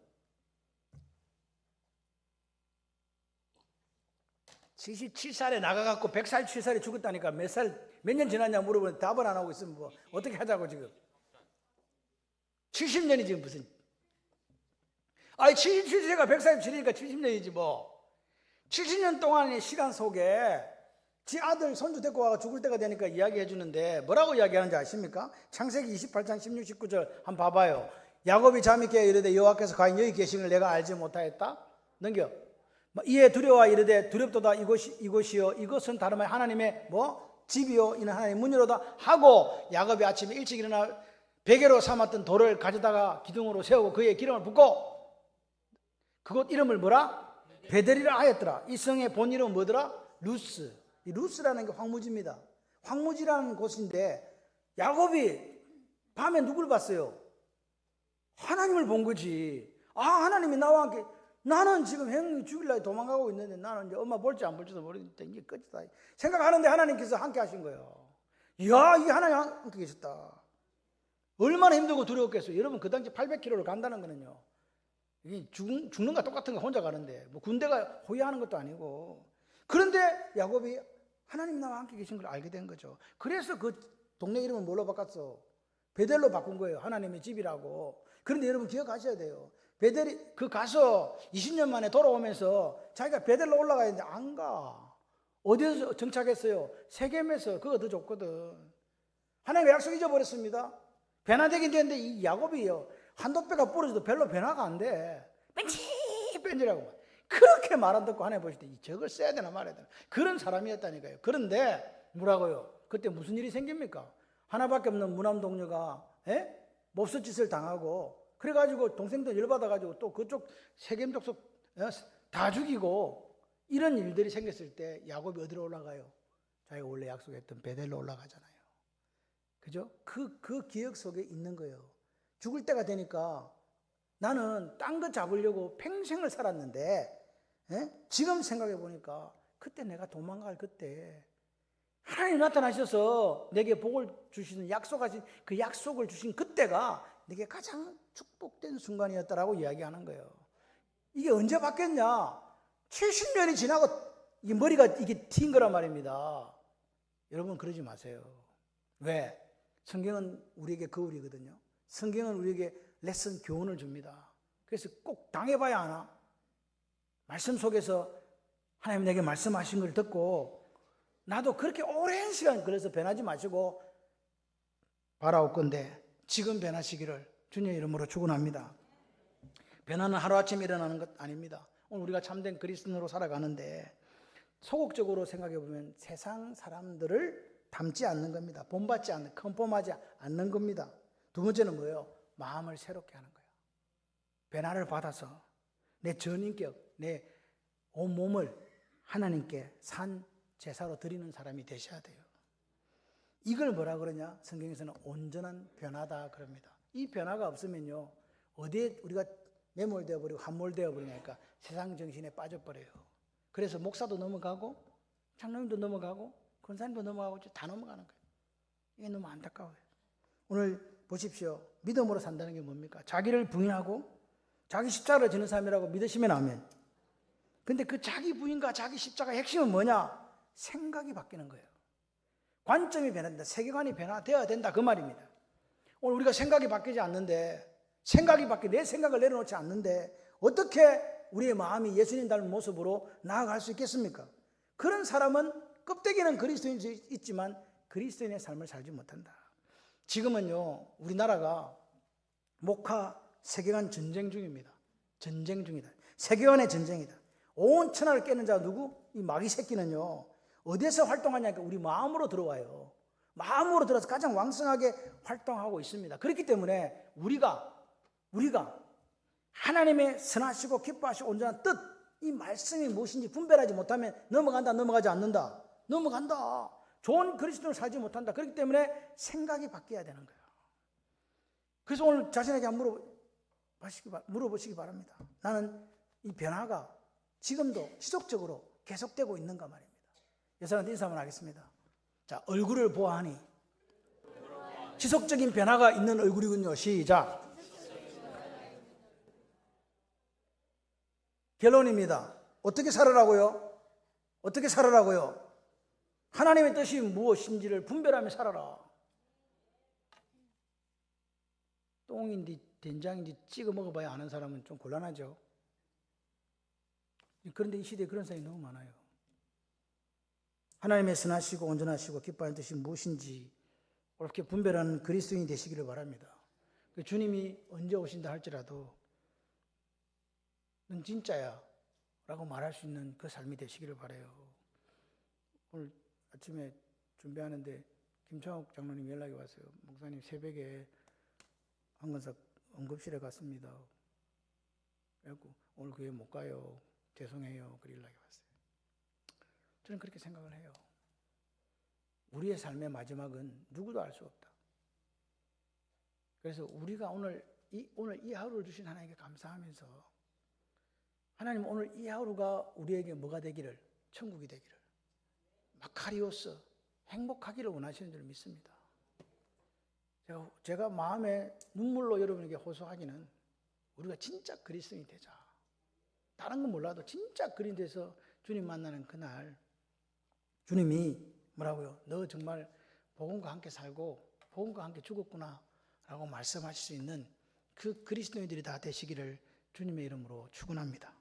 77살에 나가갖고 147살에 죽었다니까 몇 년 지났냐 물어보는데 답을 안 하고 있으면 뭐 어떻게 하자고 지금. 70년이 지금 무슨. 77세가 147이니까 70년이지 뭐. 70년 동안의 시간 속에 지 아들 손주 데리고 와서 죽을 때가 되니까 이야기해 주는데 뭐라고 이야기하는지 아십니까? 창세기 28장 16, 19절 한번 봐봐요. 야곱이 잠이 깨어 이르되 여호와께서 과연 여기 계신 걸 내가 알지 못하였다? 넘겨. 이에 두려워 이르되 두렵도다 이곳이요 이것은 다름 아니라 하나님의 집이요 이는 하나님의 문이로다 하고 야곱이 아침에 일찍 일어나 베개로 삼았던 돌을 가져다가 기둥으로 세우고 그의 기름을 붓고 그곳 이름을 뭐라? 베델이라 하였더라. 이 성의 본 이름은 뭐더라? 루스. 이 루스라는 게 황무지입니다. 황무지라는 곳인데 야곱이 밤에 누굴 봤어요? 하나님을 본 거지. 하나님이 나와 함께 나는 지금 형님 죽일라 도망가고 있는데 나는 이제 엄마 볼지 안 볼지도 모르겠다. 이게 끝이다. 생각하는데 하나님께서 함께 하신 거예요. 이야, 이게 하나님 함께 계셨다. 얼마나 힘들고 두려웠겠어요. 여러분 그 당시 800km를 간다는 거는요. 이게 죽는 거 똑같은 거 혼자 가는데 뭐 군대가 호위하는 것도 아니고. 그런데 야곱이 하나님 나와 함께 계신 걸 알게 된 거죠. 그래서 그 동네 이름은 뭘로 바꿨어? 베델로 바꾼 거예요. 하나님의 집이라고. 그런데 여러분 기억하셔야 돼요. 베델이 가서 20년 만에 돌아오면서 자기가 베델로 올라가야 되는데 안 가. 어디서 정착했어요? 세겜에서. 그거 더 좋거든. 하나님과 약속 잊어버렸습니다. 변화되긴 되는데 이 야곱이요. 한도 뼈가 부러져도 별로 변화가 안 돼. 뺀지라고. 그렇게 말 안 듣고 하나님 보실 때 저걸 써야 되나 말아야 되나 그런 사람이었다니까요. 그런데 뭐라고요? 그때 무슨 일이 생깁니까? 하나밖에 없는 무남 동료가 몹쓸 짓을 당하고 그래가지고 동생들 열받아가지고 또 그쪽 세겜 족속 다 죽이고 이런 일들이 생겼을 때 야곱이 어디로 올라가요? 자기가 원래 약속했던 베델로 올라가잖아요. 그죠? 그 기억 속에 있는 거예요. 죽을 때가 되니까 나는 딴 거 잡으려고 평생을 살았는데 지금 생각해 보니까 그때 내가 도망갈 그때 하나님 나타나셔서 내게 복을 주시는 약속하신 그 약속을 주신 그때가 내게 가장 축복된 순간이었다라고 이야기하는 거예요. 이게 언제 바뀌었냐? 70년이 지나고 이 머리가 이게 튄 거란 말입니다. 여러분 그러지 마세요. 왜? 성경은 우리에게 거울이거든요. 성경은 우리에게 레슨 교훈을 줍니다. 그래서 꼭 당해봐야 하나? 말씀 속에서 하나님 내게 말씀하신 걸 듣고 나도 그렇게 오랜 시간 그래서 변하지 마시고 바라올 건데 지금 변하시기를 주님의 이름으로 축원합니다. 변화는 하루아침에 일어나는 것 아닙니다. 오늘 우리가 참된 그리스도인으로 살아가는데 소극적으로 생각해 보면 세상 사람들을 닮지 않는 겁니다. 본받지 않는, 컨폼하지 않는 겁니다. 두 번째는 뭐예요? 마음을 새롭게 하는 거예요. 변화를 받아서 내 전인격, 내 온몸을 하나님께 산 제사로 드리는 사람이 되셔야 돼요. 이걸 뭐라 그러냐? 성경에서는 온전한 변화다 그럽니다. 이 변화가 없으면요, 어디에 우리가 매몰되어 버리고 함몰되어 버리니까 세상 정신에 빠져버려요. 그래서 목사도 넘어가고 장로님도 넘어가고 권사님도 넘어가고 다 넘어가는 거예요. 이게 너무 안타까워요. 오늘 보십시오. 믿음으로 산다는 게 뭡니까? 자기를 부인하고 자기 십자가를 지는 사람이라고 믿으시면 아멘. 근데 그 자기 부인과 자기 십자가의 핵심은 뭐냐? 생각이 바뀌는 거예요. 관점이 변한다. 세계관이 변화되어야 된다. 그 말입니다. 오늘 우리가 생각이 바뀌지 않는데, 내 생각을 내려놓지 않는데 어떻게 우리의 마음이 예수님 닮은 모습으로 나아갈 수 있겠습니까? 그런 사람은 껍데기는 그리스도인이 있지만 그리스도인의 삶을 살지 못한다. 지금은요, 우리나라가 목화 세계관 전쟁 중입니다. 전쟁 중이다. 세계관의 전쟁이다. 온 천하를 깨는 자 누구? 이 마귀 새끼는요, 어디에서 활동하냐니까 우리 마음으로 들어와요. 마음으로 들어서 가장 왕성하게 활동하고 있습니다. 그렇기 때문에 우리가 하나님의 선하시고 기뻐하시고 온전한 뜻, 이 말씀이 무엇인지 분별하지 못하면 넘어간다, 넘어가지 않는다. 넘어간다. 좋은 그리스도를 살지 못한다. 그렇기 때문에 생각이 바뀌어야 되는 거예요. 그래서 오늘 자신에게 한번 물어보시기 바랍니다. 나는 이 변화가 지금도 지속적으로 계속되고 있는가 말입니다. 여러분한테 인사 한번 하겠습니다. 자, 얼굴을 보아하니 지속적인 변화가 있는 얼굴이군요. 시작. 결론입니다. 어떻게 살아라고요? 어떻게 살아라고요? 하나님의 뜻이 무엇인지를 분별하며 살아라. 똥인지 된장인지 찍어 먹어봐야 아는 사람은 좀 곤란하죠. 그런데 이 시대에 그런 사람이 너무 많아요. 하나님의 선하시고 온전하시고 기뻐하는 뜻이 무엇인지 옳게 분별하는 그리스도인이 되시기를 바랍니다. 주님이 언제 오신다 할지라도 넌 진짜야 라고 말할 수 있는 그 삶이 되시기를 바라요. 오늘 아침에 준비하는데 김창욱 장로님 연락이 왔어요. 목사님 새벽에 한건석 응급실에 갔습니다. 그래갖고 오늘 교회 못 가요. 죄송해요. 그 연락이 왔어요. 저는 그렇게 생각을 해요. 우리의 삶의 마지막은 누구도 알 수 없다. 그래서 우리가 오늘 이 하루를 주신 하나님께 감사하면서 하나님 오늘 이 하루가 우리에게 뭐가 되기를, 천국이 되기를, 마카리오스, 행복하기를 원하시는 줄 믿습니다. 제가 마음에 눈물로 여러분에게 호소하기는 우리가 진짜 그리스도인이 되자. 다른 건 몰라도 진짜 그리스도인 돼서 주님 만나는 그날 주님이 뭐라고요? 너 정말 복음과 함께 살고 복음과 함께 죽었구나 라고 말씀하실 수 있는 그 그리스도인들이 다 되시기를 주님의 이름으로 축원합니다.